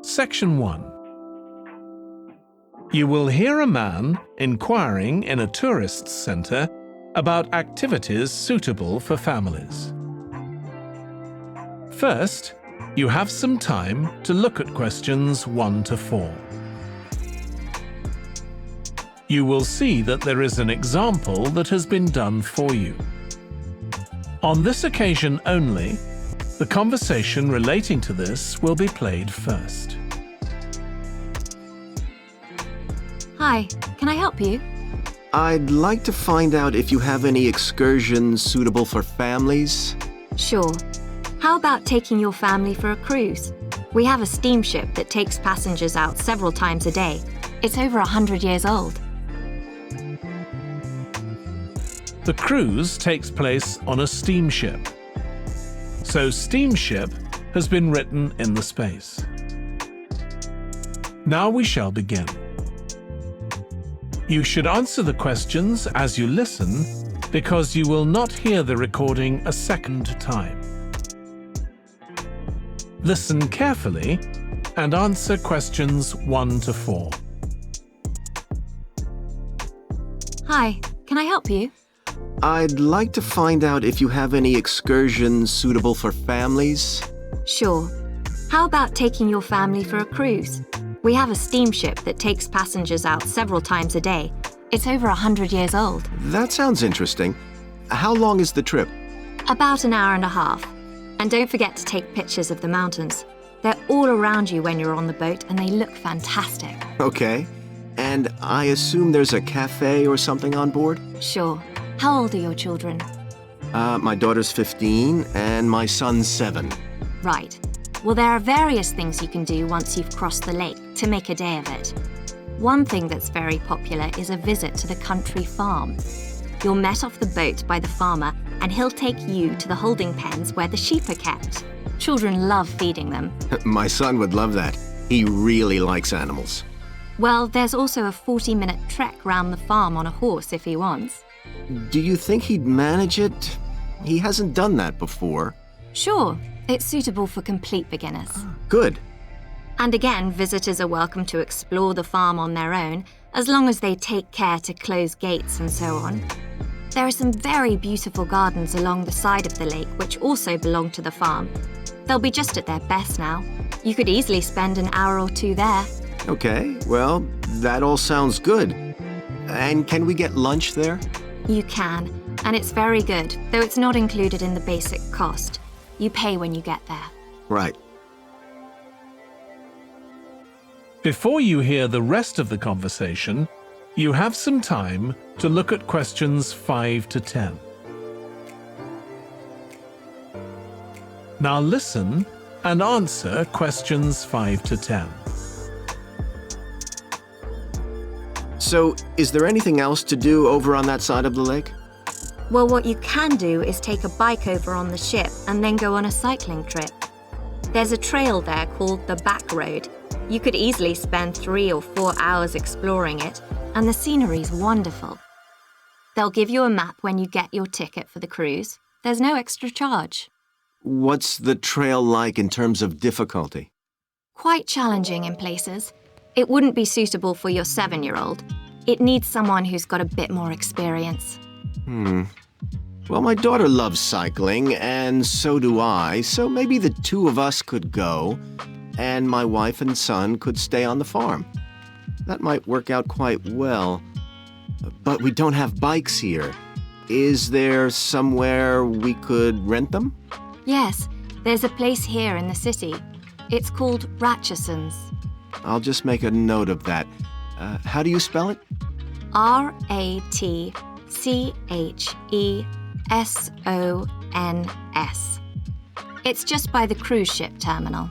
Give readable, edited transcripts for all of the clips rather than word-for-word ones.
Section 1. You will hear a man inquiring in a tourist centre about activities suitable for families. First, you have some time to look at questions 1 to 4. You will see that there is an example that has been done for you. On this occasion only, the conversation relating to this will be played first. Hi, can I help you? I'd like to find out if you have any excursions suitable for families. Sure. How about taking your family for a cruise? We have a steamship that takes passengers out several times a day. It's over 100 years old. The cruise takes place on a steamship. So steamship has been written in the space. Now we shall begin. You should answer the questions as you listen because you will not hear the recording a second time. Listen carefully and answer questions 1 to 4. Hi, can I help you? I'd like to find out if you have any excursions suitable for families. Sure. How about taking your family for a cruise? We have a steamship that takes passengers out several times a day. It's over 100 years old. That sounds interesting. How long is the trip? About an hour and a half. And don't forget to take pictures of the mountains. They're all around you when you're on the boat and they look fantastic. Okay. And I assume there's a cafe or something on board? Sure. How old are your children? My daughter's 15 and my son's 7. Right. Well, there are various things you can do once you've crossed the lake to make a day of it. One thing that's very popular is a visit to the country farm. You're met off the boat by the farmer and he'll take you to the holding pens where the sheep are kept. Children love feeding them. My son would love that. He really likes animals. Well, there's also a 40-minute trek round the farm on a horse if he wants. Do you think he'd manage it? He hasn't done that before. Sure. It's suitable for complete beginners. Good. And again, visitors are welcome to explore the farm on their own, as long as they take care to close gates and so on. There are some very beautiful gardens along the side of the lake which also belong to the farm. They'll be just at their best now. You could easily spend an hour or 2 there. Okay, well, that all sounds good. And can we get lunch there? You can, and it's very good, though it's not included in the basic cost. You pay when you get there. Right. Before you hear the rest of the conversation, you have some time to look at questions 5 to 10. Now listen and answer questions 5 to 10. So, is there anything else to do over on that side of the lake? Well, what you can do is take a bike over on the ship and then go on a cycling trip. There's a trail there called the Back Road. You could easily spend 3 or 4 hours exploring it, and the scenery's wonderful. They'll give you a map when you get your ticket for the cruise. There's no extra charge. What's the trail like in terms of difficulty? Quite challenging in places. It wouldn't be suitable for your 7-year-old. It needs someone who's got a bit more experience. Well, my daughter loves cycling, and so do I, so maybe the 2 of us could go, and my wife and son could stay on the farm. That might work out quite well. But we don't have bikes here. Is there somewhere we could rent them? Yes, there's a place here in the city. It's called Ratcheson's. I'll just make a note of that. How do you spell it? Ratchesons. It's just by the cruise ship terminal.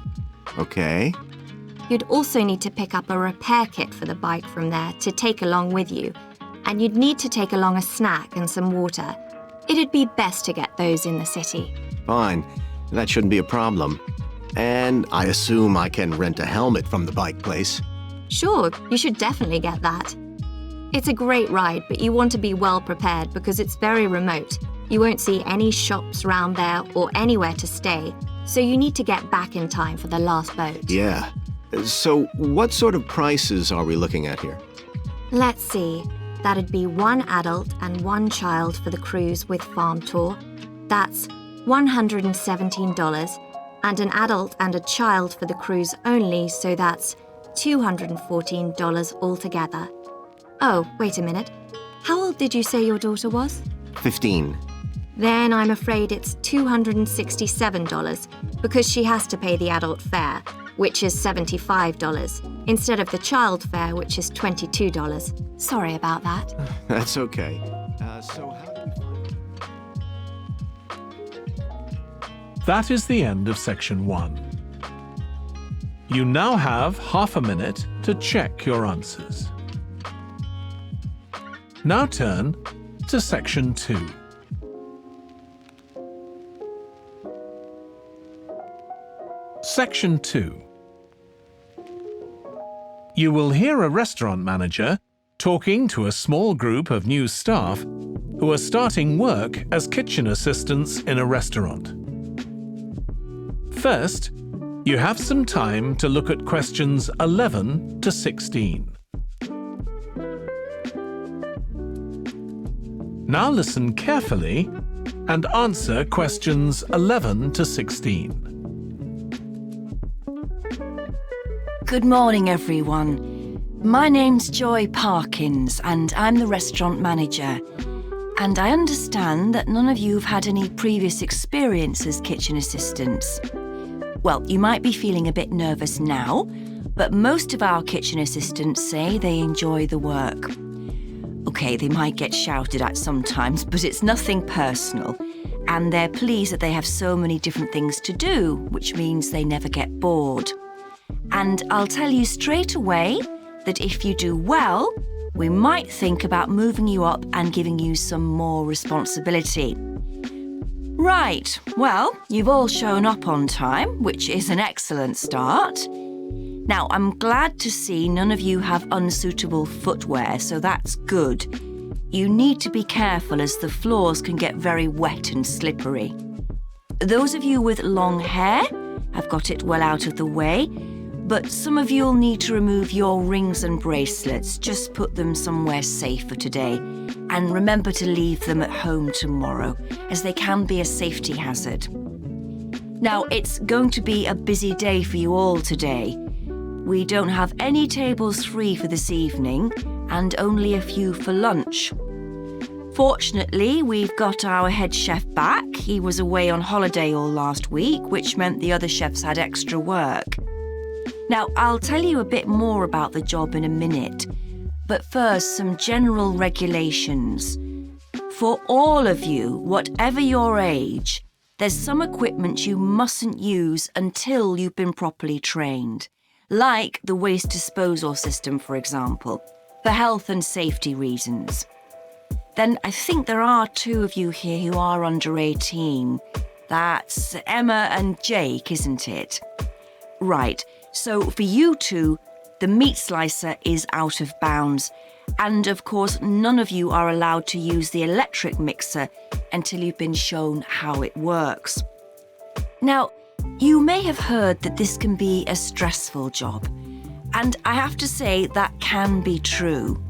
Okay. You'd also need to pick up a repair kit for the bike from there to take along with you, and you'd need to take along a snack and some water. It'd be best to get those in the city. Fine. That shouldn't be a problem. And I assume I can rent a helmet from the bike place. Sure, you should definitely get that. It's a great ride, but you want to be well prepared because it's very remote. You won't see any shops round there or anywhere to stay, so you need to get back in time for the last boat. Yeah. So what sort of prices are we looking at here? Let's see. That'd be 1 adult and 1 child for the cruise with farm tour. That's $117. And an adult and a child for the cruise only, so that's $214 altogether. Oh, wait a minute. How old did you say your daughter was? 15. Then I'm afraid it's $267 because she has to pay the adult fare, which is $75, instead of the child fare, which is $22. Sorry about that. That's okay. So how do we find... That is the end of section 1. You now have half a minute to check your answers. Now turn to section 2. Section 2. You will hear a restaurant manager talking to a small group of new staff who are starting work as kitchen assistants in a restaurant. First, you have some time to look at questions 11 to 16. Now listen carefully and answer questions 11 to 16. Good morning, everyone. My name's Joy Parkins, and I'm the restaurant manager. And I understand that none of you have had any previous experience as kitchen assistants. Well, you might be feeling a bit nervous now, but most of our kitchen assistants say they enjoy the work. Okay, they might get shouted at sometimes, but it's nothing personal. And they're pleased that they have so many different things to do, which means they never get bored. And I'll tell you straight away that if you do well, we might think about moving you up and giving you some more responsibility. Right, well, you've all shown up on time, which is an excellent start. Now, I'm glad to see none of you have unsuitable footwear, so that's good. You need to be careful as the floors can get very wet and slippery. Those of you with long hair have got it well out of the way, but some of you'll need to remove your rings and bracelets. Just put them somewhere safe for today. And remember to leave them at home tomorrow, as they can be a safety hazard. Now, it's going to be a busy day for you all today. We don't have any tables free for this evening, and only a few for lunch. Fortunately, we've got our head chef back. He was away on holiday all last week, which meant the other chefs had extra work. Now, I'll tell you a bit more about the job in a minute, but first, some general regulations. For all of you, whatever your age, there's some equipment you mustn't use until you've been properly trained, like the waste disposal system, for example, for health and safety reasons. Then I think there are 2 of you here who are under 18. That's Emma and Jake, isn't it? Right. So for you 2, the meat slicer is out of bounds. And of course, none of you are allowed to use the electric mixer until you've been shown how it works. Now, you may have heard that this can be a stressful job. And I have to say that can be true.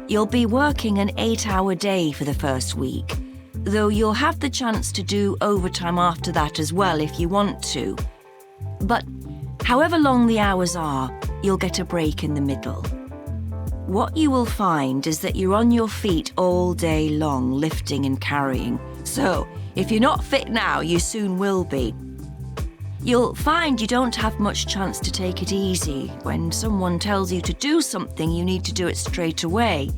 You'll be working an 8-hour day for the first week, though you'll have the chance to do overtime after that as well if you want to. But however long the hours are, you'll get a break in the middle. What you will find is that you're on your feet all day long, lifting and carrying. So, if you're not fit now, you soon will be. You'll find you don't have much chance to take it easy. When someone tells you to do something, you need to do it straight away.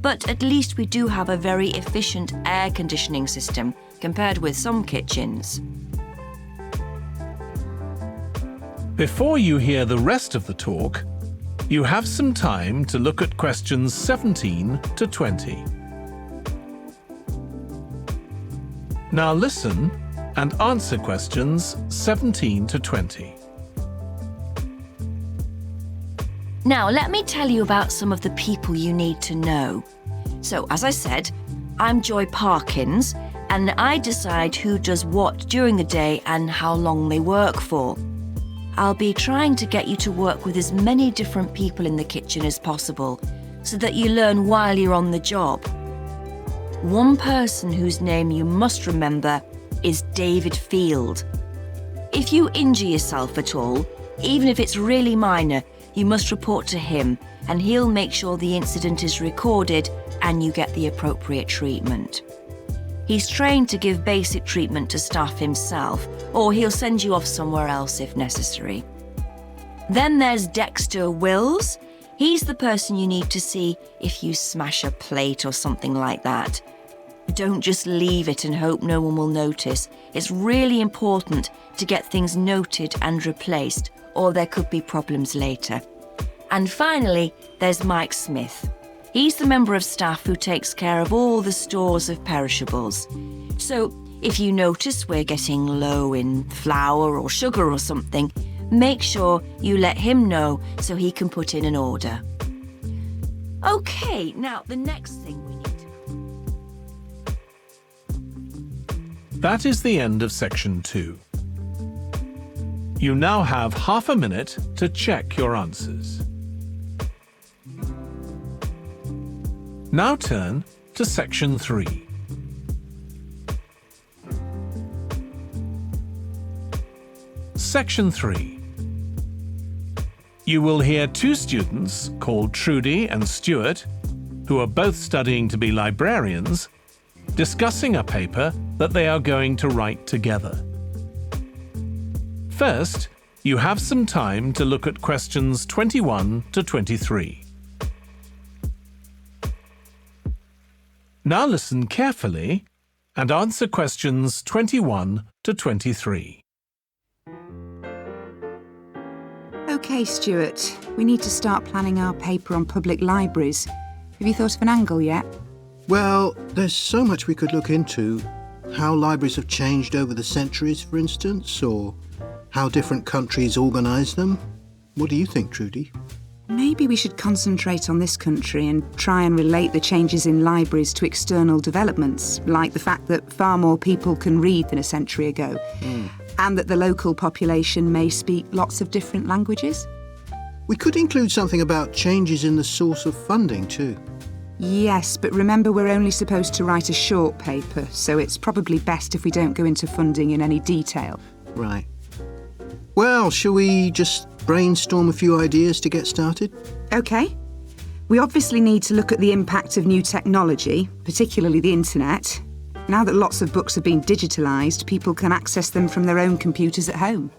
But at least we do have a very efficient air conditioning system compared with some kitchens. Before you hear the rest of the talk, you have some time to look at questions 17 to 20. Now listen and answer questions 17 to 20. Now, let me tell you about some of the people you need to know. So, as I said, I'm Joy Parkins, and I decide who does what during the day and how long they work for. I'll be trying to get you to work with as many different people in the kitchen as possible so that you learn while you're on the job. One person whose name you must remember is David Field. If you injure yourself at all, even if it's really minor, you must report to him and he'll make sure the incident is recorded and you get the appropriate treatment. He's trained to give basic treatment to staff himself, or he'll send you off somewhere else if necessary. Then there's Dexter Wills. He's the person you need to see if you smash a plate or something like that. Don't just leave it and hope no one will notice. It's really important to get things noted and replaced, or there could be problems later. And finally, there's Mike Smith. He's the member of staff who takes care of all the stores of perishables. So if you notice we're getting low in flour or sugar or something, make sure you let him know so he can put in an order. Okay, now the next thing we need to... That is the end of section 2. You now have half a minute to check your answers. Now turn to section 3. Section 3. You will hear two students called Trudy and Stuart, who are both studying to be librarians, discussing a paper that they are going to write together. First, you have some time to look at questions 21 to 23. Now listen carefully and answer questions 21 to 23. OK, Stuart, we need to start planning our paper on public libraries. Have you thought of an angle yet? Well, there's so much we could look into. How libraries have changed over the centuries, for instance, or how different countries organise them. What do you think, Trudy? Maybe we should concentrate on this country and try and relate the changes in libraries to external developments, like the fact that far more people can read than a century ago, and that the local population may speak lots of different languages. We could include something about changes in the source of funding too. Yes, but remember we're only supposed to write a short paper, so it's probably best if we don't go into funding in any detail. Right. Well, shall we just brainstorm a few ideas to get started? OK. We obviously need to look at the impact of new technology, particularly the internet. Now that lots of books have been digitalised, people can access them from their own computers at home.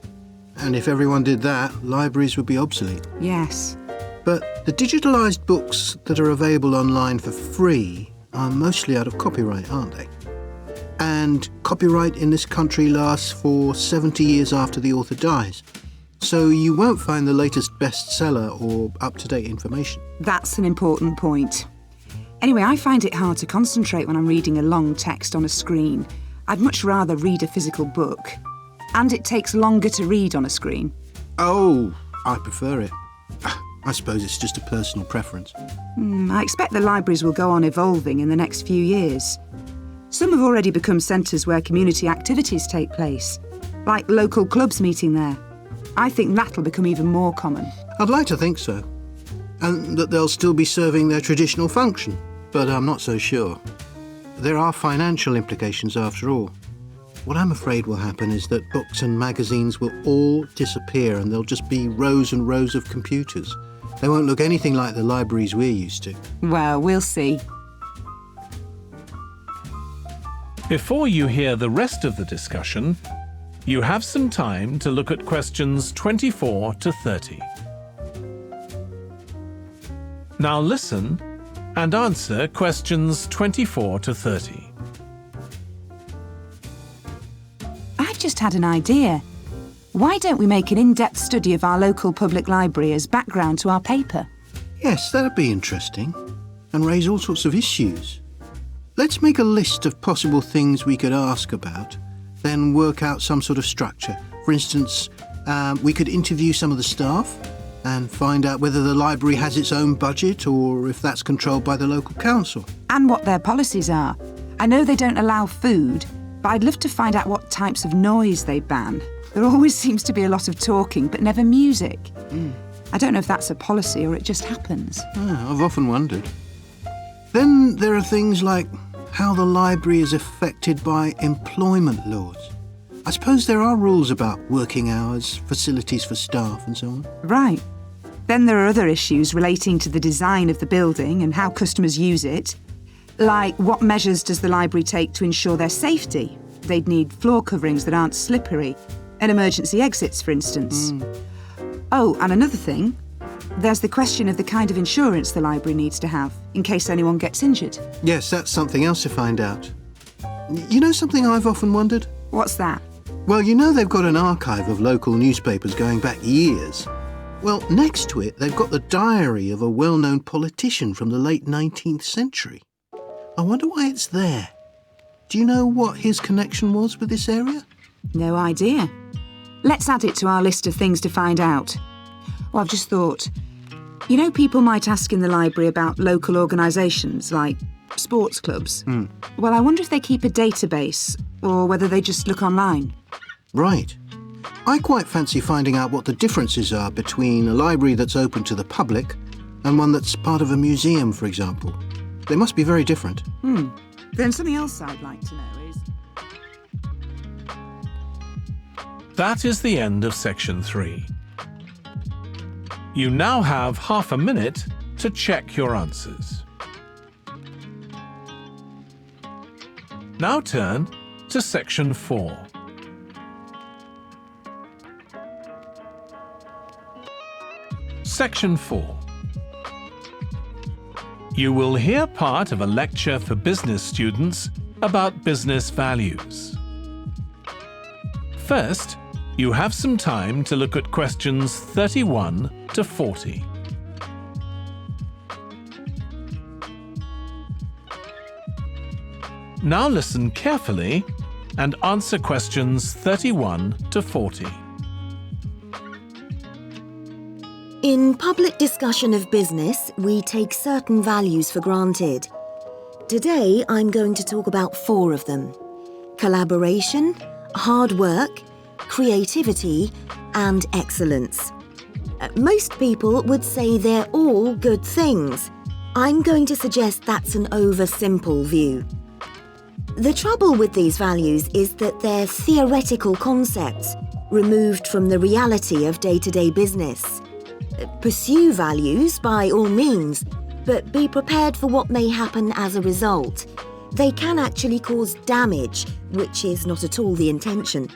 And if everyone did that, libraries would be obsolete. Yes. But the digitalised books that are available online for free are mostly out of copyright, aren't they? And copyright in this country lasts for 70 years after the author dies. So you won't find the latest bestseller or up-to-date information. That's an important point. Anyway, I find it hard to concentrate when I'm reading a long text on a screen. I'd much rather read a physical book. And it takes longer to read on a screen. Oh, I prefer it. I suppose it's just a personal preference. I expect the libraries will go on evolving in the next few years. Some have already become centres where community activities take place, like local clubs meeting there. I think that'll become even more common. I'd like to think so. And that they'll still be serving their traditional function, but I'm not so sure. There are financial implications after all. What I'm afraid will happen is that books and magazines will all disappear and there'll just be rows and rows of computers. They won't look anything like the libraries we're used to. Well, we'll see. Before you hear the rest of the discussion, you have some time to look at questions 24 to 30. Now listen and answer questions 24 to 30. I've just had an idea. Why don't we make an in-depth study of our local public library as background to our paper? Yes, that'd be interesting. And raise all sorts of issues. Let's make a list of possible things we could ask about, then work out some sort of structure. For instance, we could interview some of the staff and find out whether the library has its own budget or if that's controlled by the local council. And what their policies are. I know they don't allow food, but I'd love to find out what types of noise they ban. There always seems to be a lot of talking, but never music. I don't know if that's a policy or it just happens. I've often wondered. Then there are things like how the library is affected by employment laws. I suppose there are rules about working hours, facilities for staff and so on. Right. Then there are other issues relating to the design of the building and how customers use it. Like, what measures does the library take to ensure their safety? They'd need floor coverings that aren't slippery, and emergency exits, for instance. Oh, and another thing, there's the question of the kind of insurance the library needs to have, in case anyone gets injured. Yes, that's something else to find out. You know something I've often wondered? What's that? Well, you know they've got an archive of local newspapers going back years. Well, next to it, they've got the diary of a well-known politician from the late 19th century. I wonder why it's there. Do you know what his connection was with this area? No idea. Let's add it to our list of things to find out. Well, I've just thought, you know, people might ask in the library about local organisations like sports clubs. Well, I wonder if they keep a database or whether they just look online. Right. I quite fancy finding out what the differences are between a library that's open to the public and one that's part of a museum, for example. They must be very different. Then something else I'd like to know is... That is the end of section 3. You now have half a minute to check your answers. Now turn to section 4. Section 4. You will hear part of a lecture for business students about business values. First, you have some time to look at questions 31 to 40. Now listen carefully and answer questions 31 to 40. In public discussion of business, we take certain values for granted. Today, I'm going to talk about 4 of them: collaboration, hard work, creativity, and excellence. Most people would say they're all good things. I'm going to suggest that's an oversimple view. The trouble with these values is that they're theoretical concepts, removed from the reality of day-to-day business. Pursue values by all means, but be prepared for what may happen as a result. They can actually cause damage, which is not at all the intention.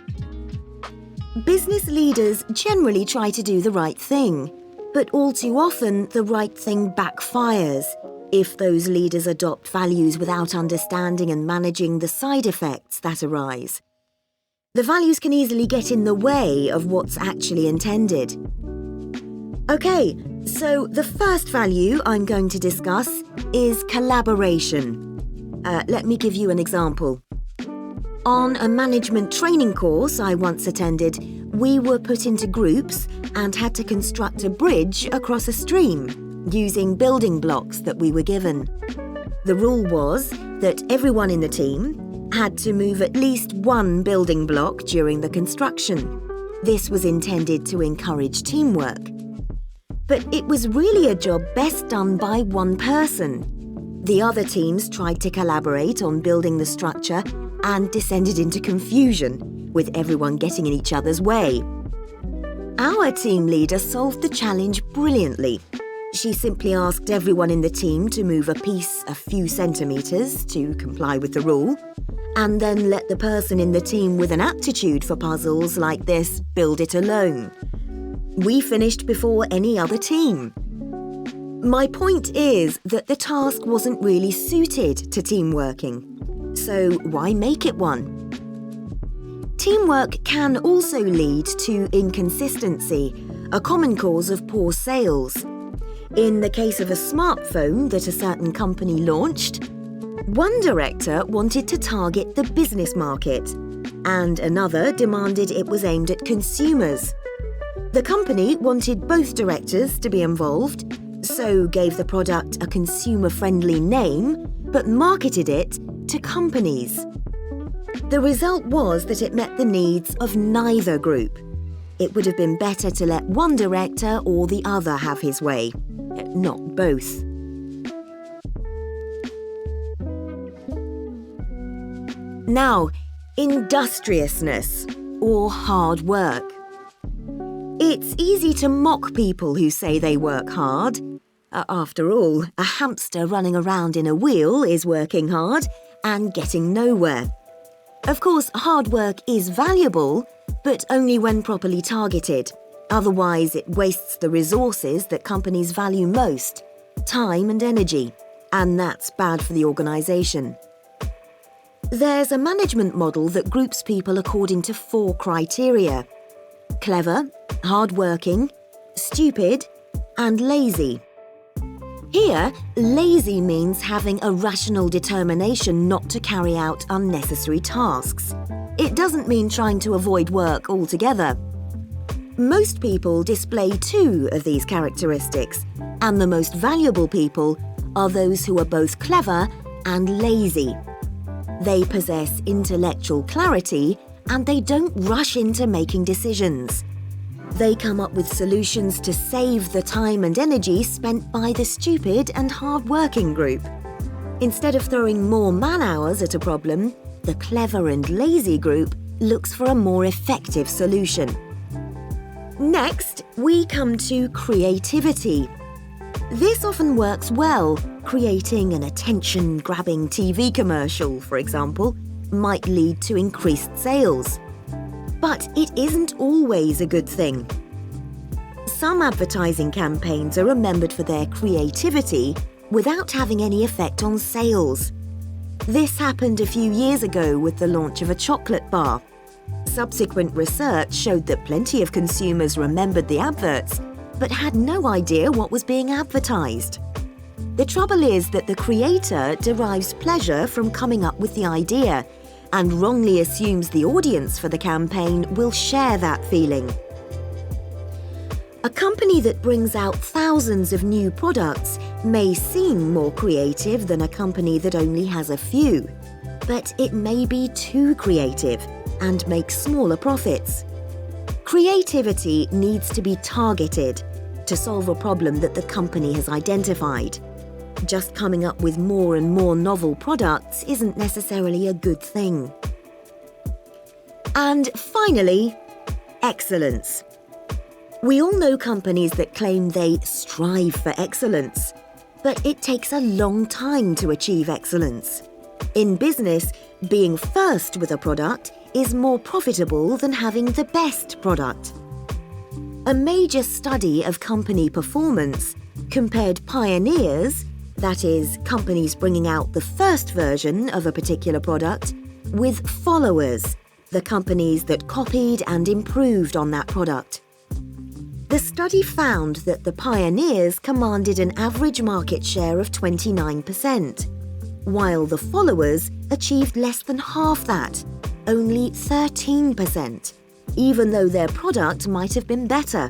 Business leaders generally try to do the right thing, but all too often the right thing backfires if those leaders adopt values without understanding and managing the side effects that arise. The values can easily get in the way of what's actually intended. Okay, so the first value I'm going to discuss is collaboration. Let me give you an example. On a management training course I once attended, we were put into groups and had to construct a bridge across a stream using building blocks that we were given. The rule was that everyone in the team had to move at least one building block during the construction. This was intended to encourage teamwork. But it was really a job best done by one person. The other teams tried to collaborate on building the structure and descended into confusion, with everyone getting in each other's way. Our team leader solved the challenge brilliantly. She simply asked everyone in the team to move a piece a few centimetres to comply with the rule, and then let the person in the team with an aptitude for puzzles like this build it alone. We finished before any other team. My point is that the task wasn't really suited to team working. So why make it one? Teamwork can also lead to inconsistency, a common cause of poor sales. In the case of a smartphone that a certain company launched, one director wanted to target the business market, and another demanded it was aimed at consumers. The company wanted both directors to be involved, so gave the product a consumer-friendly name, but marketed it to companies. The result was that it met the needs of neither group. It would have been better to let one director or the other have his way, not both. Now, industriousness, or hard work. It's easy to mock people who say they work hard. After all, a hamster running around in a wheel is working hard and getting nowhere. Of course, hard work is valuable, but only when properly targeted. Otherwise, it wastes the resources that companies value most, time and energy, and that's bad for the organisation. There's a management model that groups people according to 4 criteria: clever, hard-working, stupid, and lazy. Here, lazy means having a rational determination not to carry out unnecessary tasks. It doesn't mean trying to avoid work altogether. Most people display 2 of these characteristics, and the most valuable people are those who are both clever and lazy. They possess intellectual clarity and they don't rush into making decisions. They come up with solutions to save the time and energy spent by the stupid and hard-working group. Instead of throwing more man-hours at a problem, the clever and lazy group looks for a more effective solution. Next, we come to creativity. This often works well. Creating an attention-grabbing TV commercial, for example, might lead to increased sales. But it isn't always a good thing. Some advertising campaigns are remembered for their creativity without having any effect on sales. This happened a few years ago with the launch of a chocolate bar. Subsequent research showed that plenty of consumers remembered the adverts, but had no idea what was being advertised. The trouble is that the creator derives pleasure from coming up with the idea and wrongly assumes the audience for the campaign will share that feeling. A company that brings out thousands of new products may seem more creative than a company that only has a few, but it may be too creative and make smaller profits. Creativity needs to be targeted to solve a problem that the company has identified. Just coming up with more and more novel products isn't necessarily a good thing. And finally, excellence. We all know companies that claim they strive for excellence, but it takes a long time to achieve excellence. In business, being first with a product is more profitable than having the best product. A major study of company performance compared pioneers, that is, companies bringing out the first version of a particular product, with followers, the companies that copied and improved on that product. The study found that the pioneers commanded an average market share of 29%, while the followers achieved less than half that, only 13%, even though their product might have been better.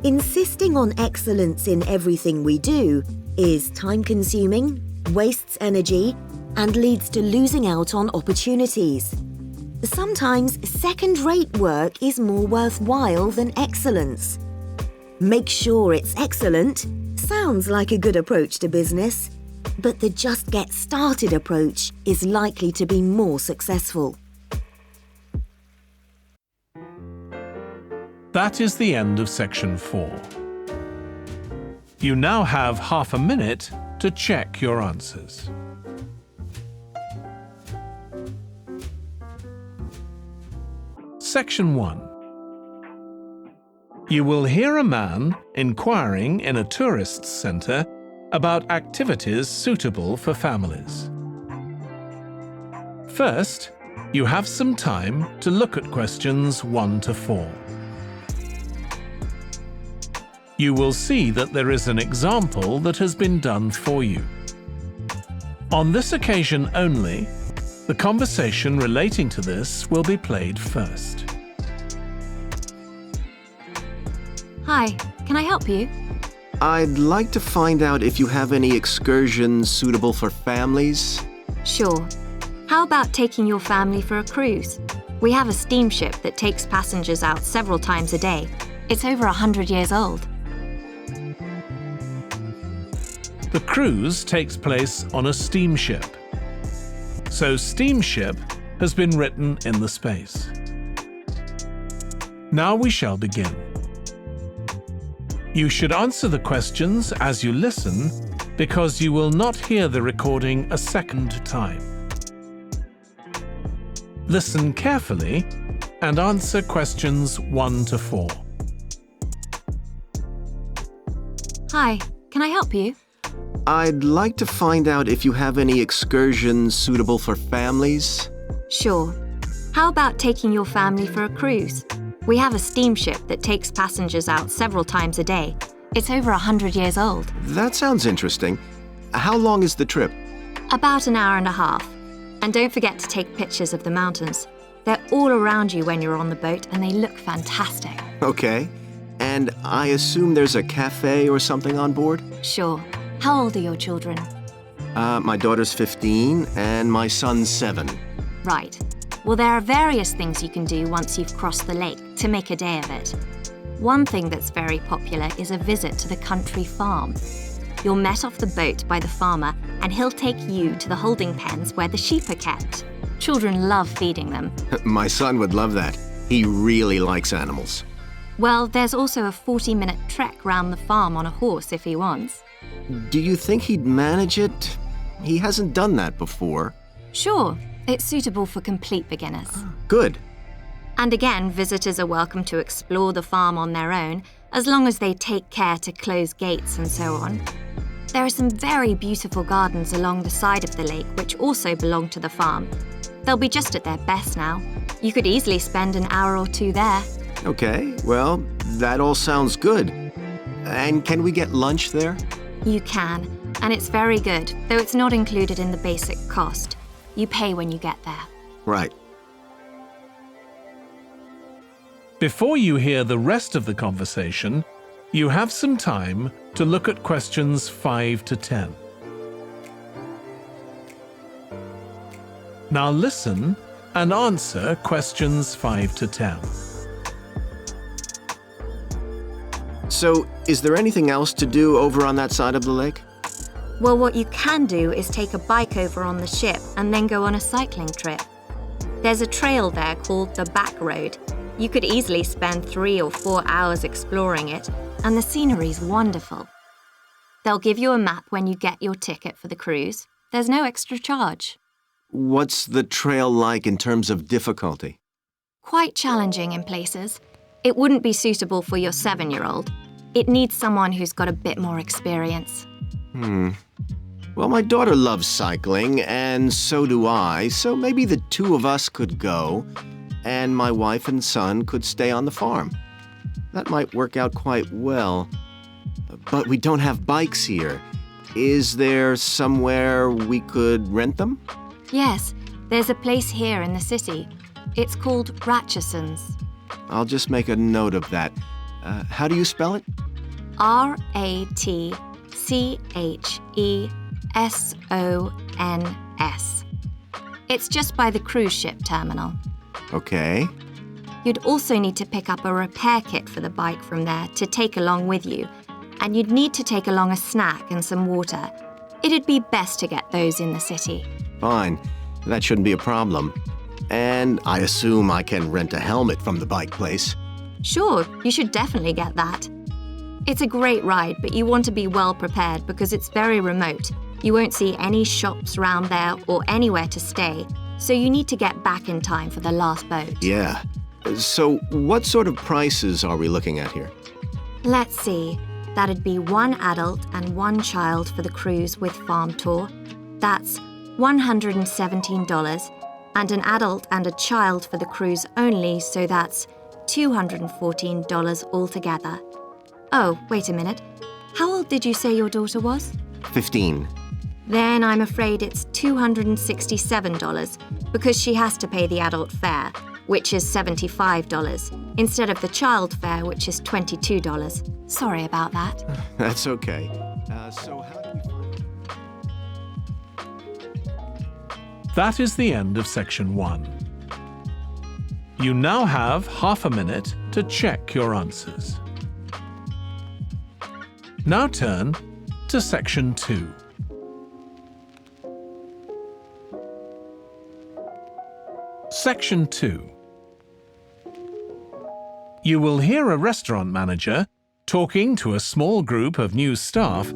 Insisting on excellence in everything we do is time-consuming, wastes energy, and leads to losing out on opportunities. Sometimes second-rate work is more worthwhile than excellence. Make sure it's excellent sounds like a good approach to business, but the just get started approach is likely to be more successful. That is the end of section 4. You now have half a minute to check your answers. Section 1. You will hear a man inquiring in a tourist centre about activities suitable for families. First, you have some time to look at questions 1 to 4. You will see that there is an example that has been done for you. On this occasion only, the conversation relating to this will be played first. Hi, can I help you? I'd like to find out if you have any excursions suitable for families. Sure. How about taking your family for a cruise? We have a steamship that takes passengers out several times a day. It's over 100 years old. The cruise takes place on a steamship. So steamship has been written in the space. Now we shall begin. You should answer the questions as you listen because you will not hear the recording a second time. Listen carefully and answer questions 1 to 4. Hi, can I help you? I'd like to find out if you have any excursions suitable for families. Sure. How about taking your family for a cruise? We have a steamship that takes passengers out several times a day. It's over 100 years old. That sounds interesting. How long is the trip? About an hour and a half. And don't forget to take pictures of the mountains. They're all around you when you're on the boat and they look fantastic. Okay. And I assume there's a cafe or something on board? Sure. How old are your children? My daughter's 15 and my son's 7. Right. Well, there are various things you can do once you've crossed the lake to make a day of it. One thing that's very popular is a visit to the country farm. You're met off the boat by the farmer and he'll take you to the holding pens where the sheep are kept. Children love feeding them. My son would love that. He really likes animals. Well, there's also a 40-minute trek round the farm on a horse if he wants. Do you think he'd manage it? He hasn't done that before. Sure, it's suitable for complete beginners. Good. And again, visitors are welcome to explore the farm on their own, as long as they take care to close gates and so on. There are some very beautiful gardens along the side of the lake which also belong to the farm. They'll be just at their best now. You could easily spend an hour or 2 there. Okay, well, that all sounds good. And can we get lunch there? You can, and it's very good, though it's not included in the basic cost. You pay when you get there. Right. Before you hear the rest of the conversation, you have some time to look at questions 5 to 10. Now listen and answer questions 5 to 10. So, is there anything else to do over on that side of the lake? Well, what you can do is take a bike over on the ship and then go on a cycling trip. There's a trail there called the back road. You could easily spend 3 or 4 hours exploring it, and the scenery's wonderful. They'll give you a map when you get your ticket for the cruise. There's no extra charge. What's the trail like in terms of difficulty? Quite challenging in places. It wouldn't be suitable for your 7-year-old. It needs someone who's got a bit more experience. Well, my daughter loves cycling, and so do I, so maybe the 2 of us could go, and my wife and son could stay on the farm. That might work out quite well. But we don't have bikes here. Is there somewhere we could rent them? Yes, there's a place here in the city. It's called Ratcheson's. I'll just make a note of that. How do you spell it? Ratchesons. It's just by the cruise ship terminal. Okay. You'd also need to pick up a repair kit for the bike from there to take along with you, and you'd need to take along a snack and some water. It'd be best to get those in the city. Fine. That shouldn't be a problem. And I assume I can rent a helmet from the bike place. Sure, you should definitely get that. It's a great ride, but you want to be well prepared because it's very remote. You won't see any shops round there or anywhere to stay, so you need to get back in time for the last boat. Yeah. So what sort of prices are we looking at here? Let's see. That'd be 1 adult and 1 child for the cruise with farm tour. That's $117, and an adult and a child for the cruise only, so that's $214 altogether. Oh, wait a minute. How old did you say your daughter was? 15. Then I'm afraid it's $267 because she has to pay the adult fare, which is $75, instead of the child fare, which is $22. Sorry about that. That's okay. So how do we find... That is the end of section 1. You now have half a minute to check your answers. Now turn to section 2. Section 2. You will hear a restaurant manager talking to a small group of new staff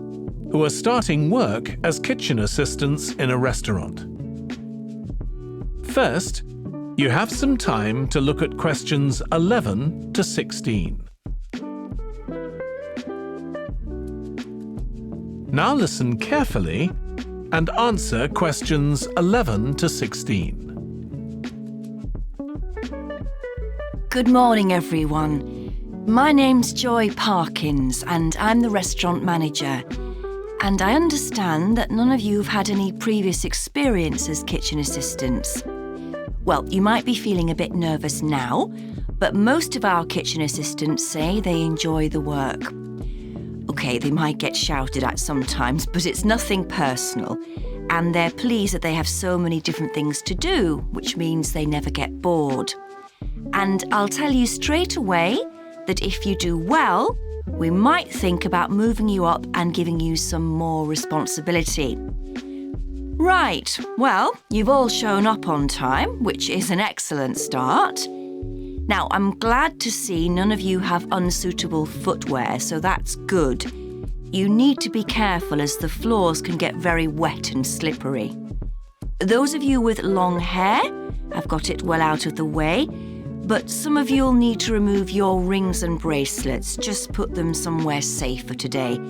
who are starting work as kitchen assistants in a restaurant. First, you have some time to look at questions 11 to 16. Now listen carefully and answer questions 11 to 16. Good morning, everyone. My name's Joy Parkins, and I'm the restaurant manager. And I understand that none of you have had any previous experience as kitchen assistants. Well, you might be feeling a bit nervous now, but most of our kitchen assistants say they enjoy the work. Okay, they might get shouted at sometimes, but it's nothing personal. And they're pleased that they have so many different things to do, which means they never get bored. And I'll tell you straight away that if you do well, we might think about moving you up and giving you some more responsibility. Right, well, you've all shown up on time, which is an excellent start. Now, I'm glad to see none of you have unsuitable footwear, so that's good. You need to be careful as the floors can get very wet and slippery. Those of you with long hair have got it well out of the way, but some of you'll need to remove your rings and bracelets. Just put them somewhere safer today.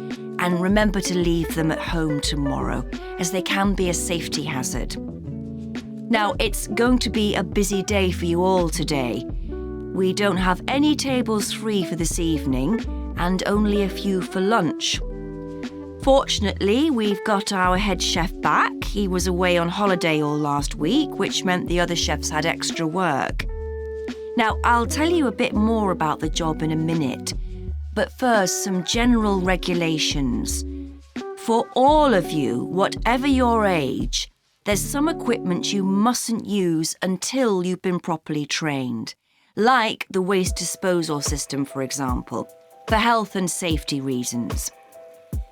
And remember to leave them at home tomorrow, as they can be a safety hazard. Now, it's going to be a busy day for you all today. We don't have any tables free for this evening, and only a few for lunch. Fortunately, we've got our head chef back. He was away on holiday all last week, which meant the other chefs had extra work. Now, I'll tell you a bit more about the job in a minute, but first, some general regulations. For all of you, whatever your age, there's some equipment you mustn't use until you've been properly trained, like the waste disposal system, for example, for health and safety reasons.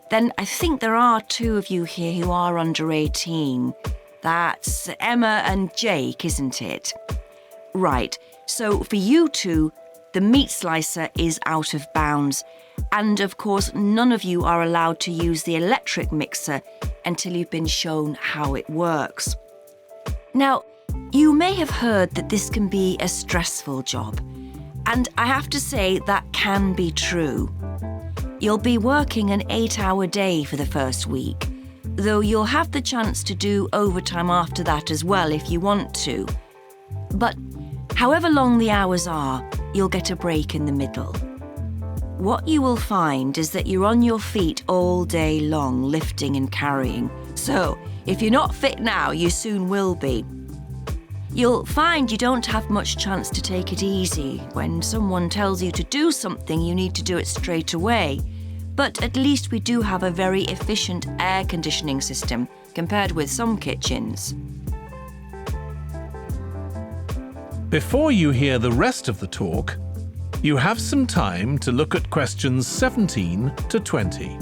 Then I think there are 2 of you here who are under 18. That's Emma and Jake, isn't it? Right. So for you 2, the meat slicer is out of bounds. And of course, none of you are allowed to use the electric mixer until you've been shown how it works. Now, you may have heard that this can be a stressful job. And I have to say that can be true. You'll be working an 8-hour day for the first week, though you'll have the chance to do overtime after that as well if you want to. But however long the hours are, you'll get a break in the middle. What you will find is that you're on your feet all day long, lifting and carrying. So, if you're not fit now, you soon will be. You'll find you don't have much chance to take it easy. When someone tells you to do something, you need to do it straight away. But at least we do have a very efficient air conditioning system compared with some kitchens. Before you hear the rest of the talk, you have some time to look at questions 17 to 20.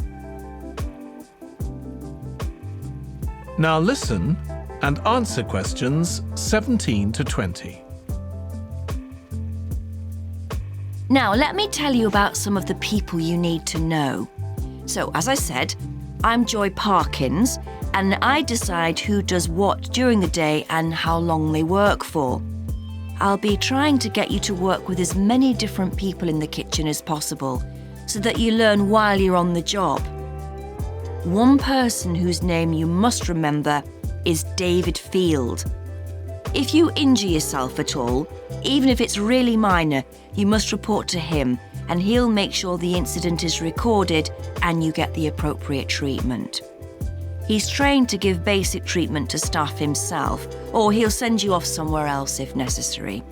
Now listen and answer questions 17 to 20. Now, let me tell you about some of the people you need to know. So, as I said, I'm Joy Parkins, and I decide who does what during the day and how long they work for. I'll be trying to get you to work with as many different people in the kitchen as possible, so that you learn while you're on the job. One person whose name you must remember is David Field. If you injure yourself at all, even if it's really minor, you must report to him, and he'll make sure the incident is recorded and you get the appropriate treatment. He's trained to give basic treatment to staff himself, or he'll send you off somewhere else if necessary.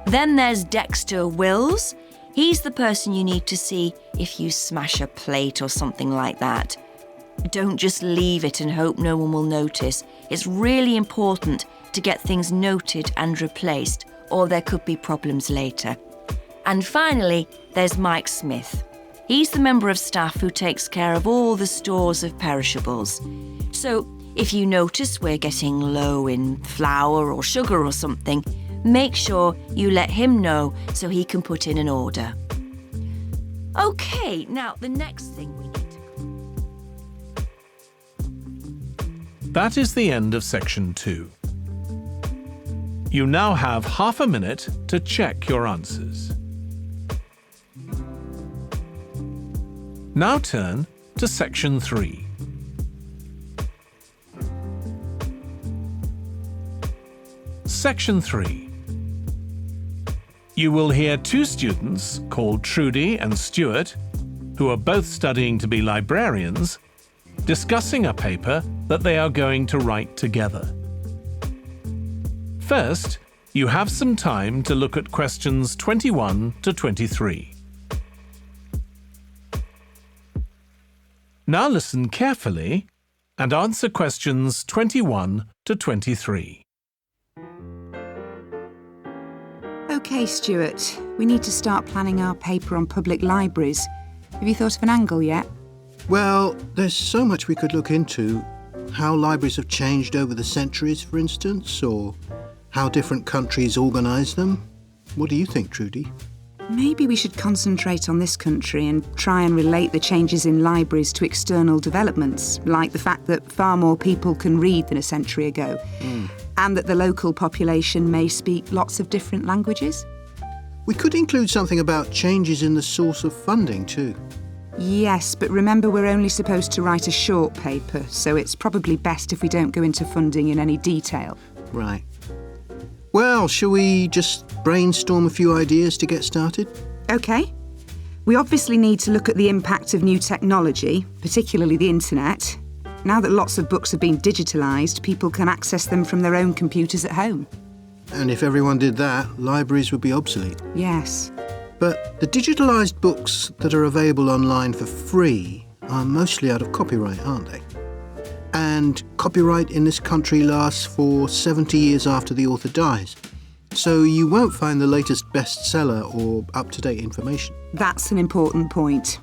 Then there's Dexter Wills. He's the person you need to see if you smash a plate or something like that. Don't just leave it and hope no one will notice. It's really important to get things noted and replaced, or there could be problems later. And finally, there's Mike Smith. He's the member of staff who takes care of all the stores of perishables. So if you notice we're getting low in flour or sugar or something, make sure you let him know so he can put in an order. OK, now the next thing we need to... That is the end of section 2. You now have half a minute to check your answers. Now turn to section 3. Section 3. You will hear two students called Trudy and Stuart, who are both studying to be librarians, discussing a paper that they are going to write together. First, you have some time to look at questions 21 to 23. Now listen carefully and answer questions 21 to 23. OK, Stuart, we need to start planning our paper on public libraries. Have you thought of an angle yet? Well, there's so much we could look into. How libraries have changed over the centuries, for instance, or how different countries organise them. What do you think, Trudy? Maybe we should concentrate on this country and try and relate the changes in libraries to external developments, like the fact that far more people can read than a century ago, and that the local population may speak lots of different languages. We could include something about changes in the source of funding too. Yes, but remember we're only supposed to write a short paper, so it's probably best if we don't go into funding in any detail. Right. Well, shall we just brainstorm a few ideas to get started? OK. We obviously need to look at the impact of new technology, particularly the internet. Now that lots of books have been digitalised, people can access them from their own computers at home. And if everyone did that, libraries would be obsolete. Yes. But the digitalised books that are available online for free are mostly out of copyright, aren't they? And copyright in this country lasts for 70 years after the author dies. So you won't find the latest bestseller or up-to-date information. That's an important point.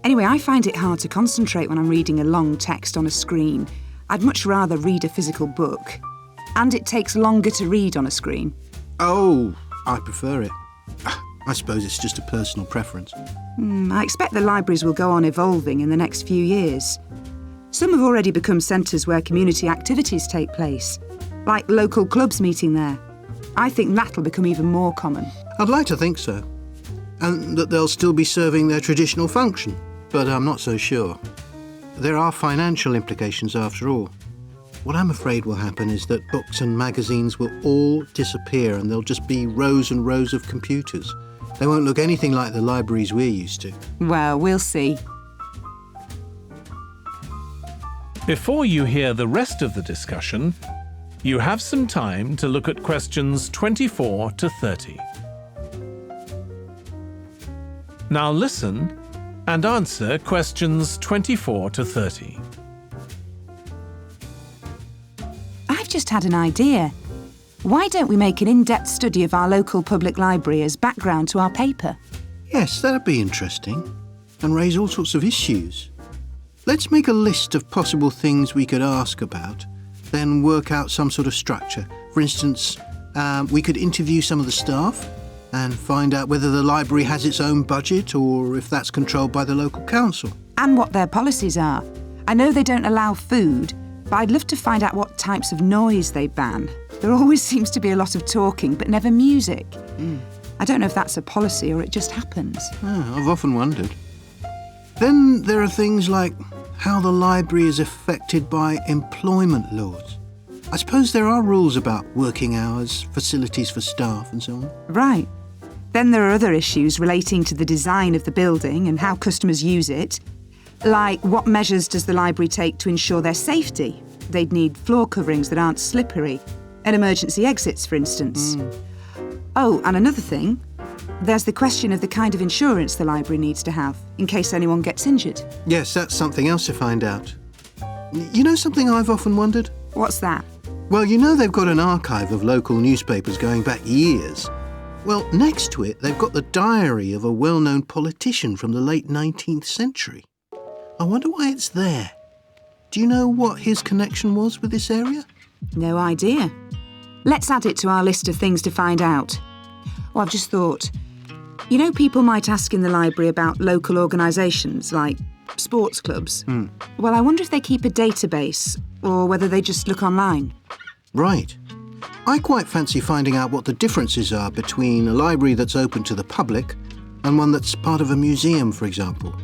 Anyway, I find it hard to concentrate when I'm reading a long text on a screen. I'd much rather read a physical book. And it takes longer to read on a screen. Oh, I prefer it. I suppose it's just a personal preference. I expect the libraries will go on evolving in the next few years. Some have already become centres where community activities take place, like local clubs meeting there. I think that'll become even more common. I'd like to think so. And that they'll still be serving their traditional function, but I'm not so sure. There are financial implications after all. What I'm afraid will happen is that books and magazines will all disappear and there'll just be rows and rows of computers. They won't look anything like the libraries we're used to. Well, we'll see. Before you hear the rest of the discussion, you have some time to look at questions 24 to 30. Now listen and answer questions 24 to 30. I've just had an idea. Why don't we make an in-depth study of our local public library as background to our paper? Yes, that'd be interesting. And raise all sorts of issues. Let's make a list of possible things we could ask about, then work out some sort of structure. For instance, we could interview some of the staff and find out whether the library has its own budget or if that's controlled by the local council. And what their policies are. I know they don't allow food, but I'd love to find out what types of noise they ban. There always seems to be a lot of talking, but never music. I don't know if that's a policy or it just happens. Oh, I've often wondered. Then there are things like how the library is affected by employment laws. I suppose there are rules about working hours, facilities for staff and so on. Right. Then there are other issues relating to the design of the building and how customers use it. Like, what measures does the library take to ensure their safety? They'd need floor coverings that aren't slippery, and emergency exits, for instance. Oh, and another thing, there's the question of the kind of insurance the library needs to have, in case anyone gets injured. Yes, that's something else to find out. You know something I've often wondered? What's that? Well, you know they've got an archive of local newspapers going back years. Well, next to it, they've got the diary of a well-known politician from the late 19th century. I wonder why it's there. Do you know what his connection was with this area? No idea. Let's add it to our list of things to find out. Well, I've just thought, you know, people might ask in the library about local organisations like sports clubs. Well, I wonder if they keep a database or whether they just look online. Right. I quite fancy finding out what the differences are between a library that's open to the public and one that's part of a museum, for example.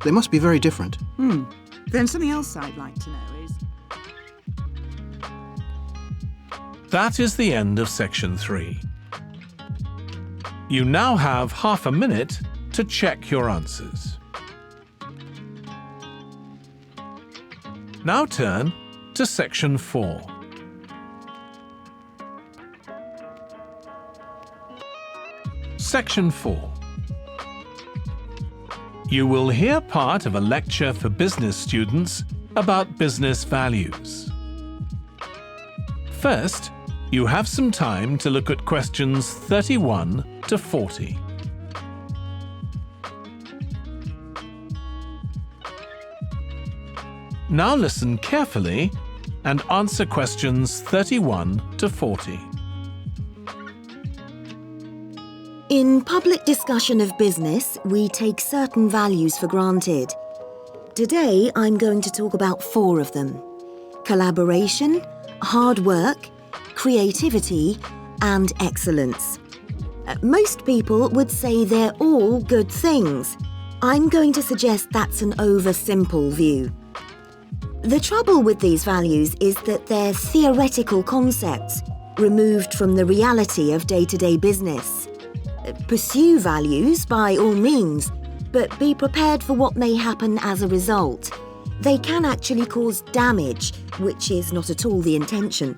They must be very different. Then something else I'd like to know is... That is the end of section 3. You now have half a minute to check your answers. Now turn to section 4. Section 4. You will hear part of a lecture for business students about business values. First, you have some time to look at questions 31 to 40. Now listen carefully and answer questions 31 to 40. In public discussion of business, we take certain values for granted. Today, I'm going to talk about 4 of them: collaboration, hard work, creativity, and excellence. Most people would say they're all good things. I'm going to suggest that's an oversimple view. The trouble with these values is that they're theoretical concepts, removed from the reality of day-to-day business. Pursue values by all means, but be prepared for what may happen as a result. They can actually cause damage, which is not at all the intention.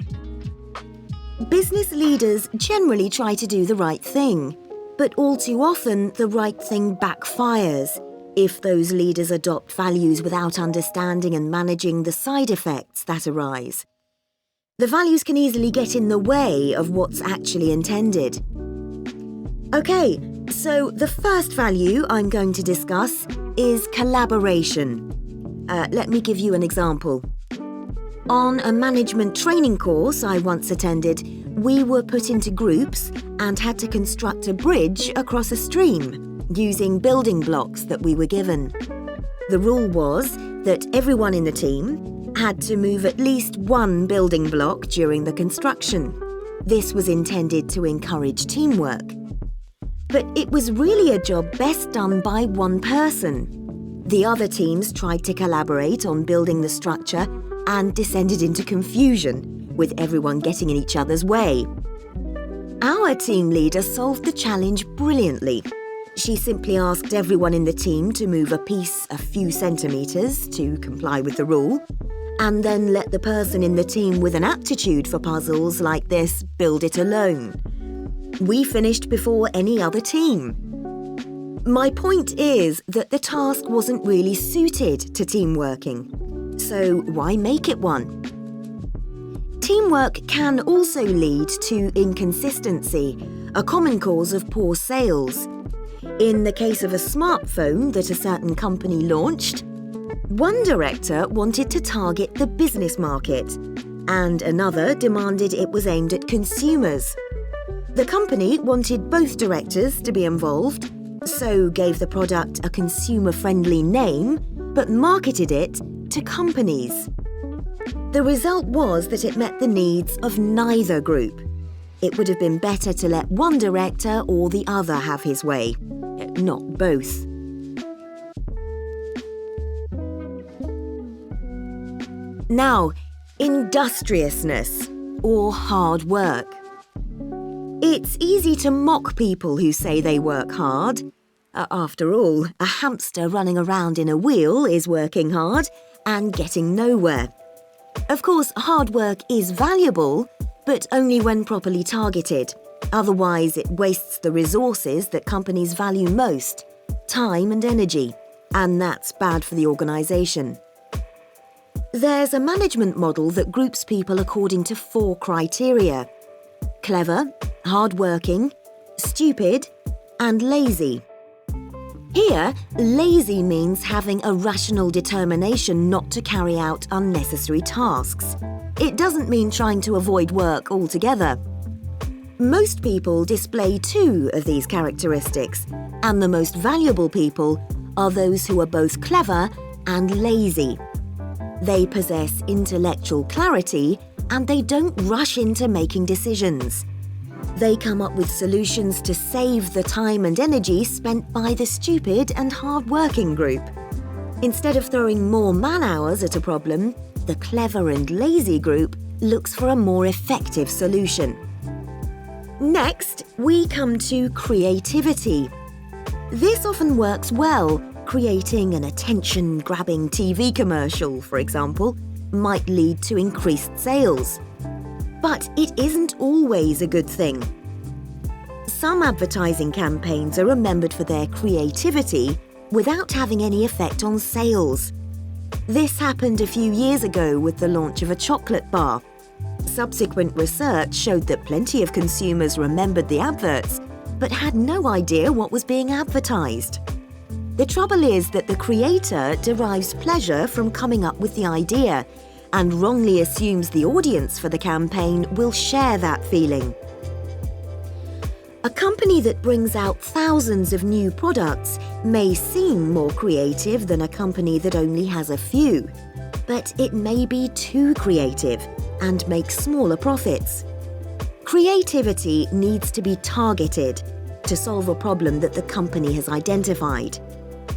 Business leaders generally try to do the right thing, but all too often the right thing backfires if those leaders adopt values without understanding and managing the side effects that arise. The values can easily get in the way of what's actually intended. Okay, so the first value I'm going to discuss is collaboration. Let me give you an example. On a management training course I once attended, we were put into groups and had to construct a bridge across a stream using building blocks that we were given. The rule was that everyone in the team had to move at least one building block during the construction. This was intended to encourage teamwork. But it was really a job best done by one person. The other teams tried to collaborate on building the structure and descended into confusion, with everyone getting in each other's way. Our team leader solved the challenge brilliantly. She simply asked everyone in the team to move a piece a few centimetres to comply with the rule, and then let the person in the team with an aptitude for puzzles like this build it alone. We finished before any other team. My point is that the task wasn't really suited to team working. So why make it one? Teamwork can also lead to inconsistency, a common cause of poor sales. In the case of a smartphone that a certain company launched, one director wanted to target the business market, and another demanded it was aimed at consumers. The company wanted both directors to be involved, so gave the product a consumer-friendly name, but marketed it to companies. The result was that it met the needs of neither group. It would have been better to let one director or the other have his way, not both. Now, industriousness, or hard work. It's easy to mock people who say they work hard. After all, a hamster running around in a wheel is working hard and getting nowhere. Of course, hard work is valuable, but only when properly targeted. Otherwise, it wastes the resources that companies value most, time and energy, and that's bad for the organisation. There's a management model that groups people according to 4 criteria: clever, hardworking, stupid, and lazy. Here, lazy means having a rational determination not to carry out unnecessary tasks. It doesn't mean trying to avoid work altogether. Most people display 2 of these characteristics, and the most valuable people are those who are both clever and lazy. They possess intellectual clarity and they don't rush into making decisions. They come up with solutions to save the time and energy spent by the stupid and hard-working group. Instead of throwing more man-hours at a problem, the clever and lazy group looks for a more effective solution. Next, we come to creativity. This often works well. Creating an attention-grabbing TV commercial, for example, might lead to increased sales. But it isn't always a good thing. Some advertising campaigns are remembered for their creativity without having any effect on sales. This happened a few years ago with the launch of a chocolate bar. Subsequent research showed that plenty of consumers remembered the adverts, but had no idea what was being advertised. The trouble is that the creator derives pleasure from coming up with the idea and wrongly assumes the audience for the campaign will share that feeling. A company that brings out thousands of new products may seem more creative than a company that only has a few, but it may be too creative and make smaller profits. Creativity needs to be targeted to solve a problem that the company has identified.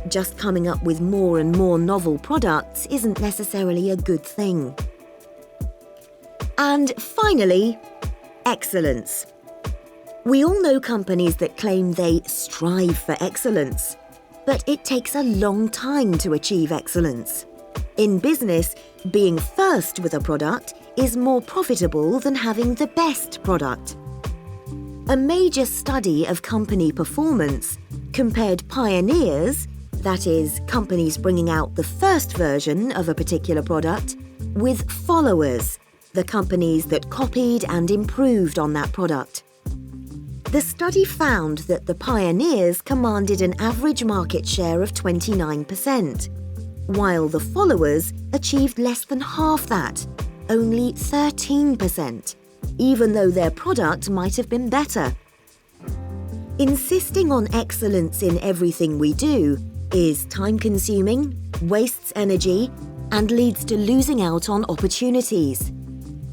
Just coming up with more and more novel products isn't necessarily a good thing. And finally, excellence. We all know companies that claim they strive for excellence, but it takes a long time to achieve excellence. In business, being first with a product is more profitable than having the best product. A major study of company performance compared pioneers, that is, companies bringing out the first version of a particular product, with followers, the companies that copied and improved on that product. The study found that the pioneers commanded an average market share of 29%, while the followers achieved less than half that, only 13%, even though their product might have been better. Insisting on excellence in everything we do is time-consuming, wastes energy, and leads to losing out on opportunities.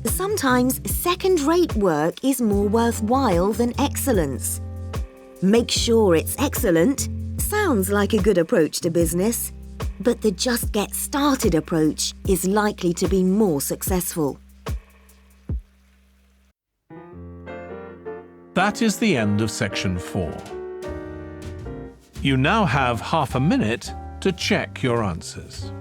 Sometimes second-rate work is more worthwhile than excellence. Make sure it's excellent sounds like a good approach to business, but the just get started approach is likely to be more successful. That is the end of section 4. You now have half a minute to check your answers.